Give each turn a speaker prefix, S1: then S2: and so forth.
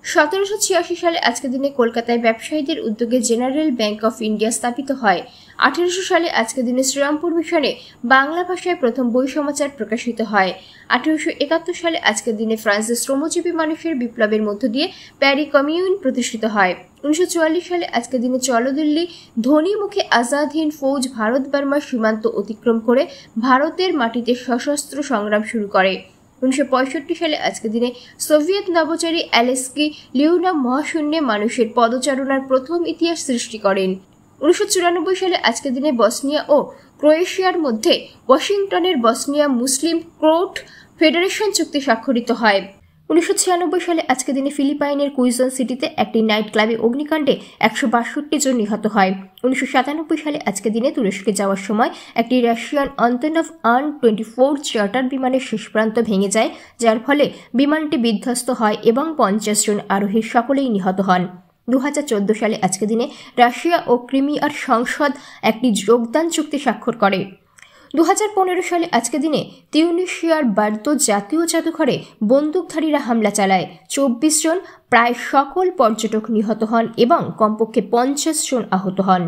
S1: 1786 সালে আজকের দিনে কলকাতায় ব্যবসায়ীদের উদ্যোগে জেনারেল ব্যাংক অফ ইন্ডিয়া স্থাপিত হয়। 1800 সালে আজকের দিনে শ্রীরামপুর মিশনে বাংলা ভাষায় প্রথম বই সমাচার প্রকাশিত হয়। 1871 সালে আজকের দিনে ফ্রান্সের শ্রমজীবী মানুষের বিপ্লবের মধ্য দিয়ে প্যারি কমিউন প্রতিষ্ঠিত হয়। 1944 সালে আজকের দিনে চলদিল্লি ধ্বনিমুখে আজাদ হিন্দ ফৌজ ভারত বার্মার সীমান্ত অতিক্রম করে ভারতের মাটিতে সশস্ত্র সংগ্রাম শুরু করে। 1965 সালে আজকের দিনে সোভিয়েত নভোচারী অ্যালেক্সি লিওনভ মহাশূন্যে মানুষের পদচারণার প্রথম ইতিহাস সৃষ্টি করেন। 1994 সালে আজকের দিনে বসনিয়া ও ক্রোয়েশিয়ার মধ্যে ওয়াশিংটনের বসনিয়া মুসলিম ক্রোট ফেডারেশন চুক্তি স্বাক্ষরিত হয়। 1996 সালে আজকের দিনে ফিলিপাইনের কুইজন সিটিতে একটি নাইট ক্লাবে অগ্নিকাণ্ডে 162 জন নিহত হয়। 1997 সালে আজকের দিনে তুরস্কে যাওয়ার সময় একটি রাশিয়ান আন্তনভ An-24 চার্টার বিমানের শেষ প্রান্ত ভেঙে যায়, যার ফলে বিমানটি বিধ্বস্ত হয় এবং 50 জন আরোহী সকলেই নিহত হন। 2014 সালে আজকের দিনে রাশিয়া ও ক্রিমিয়ার সংসদ একটি যোগদান চুক্তি স্বাক্ষর করে। 2015 সালে আজকের দিনে তিউনিশিয়ার বার্দো জাতীয় জাদুঘরে বন্দুকধারীরা হামলা চালায়। 24 জন প্রায় সকল পর্যটক নিহত হন এবং কমপক্ষে 50 জন আহত হন।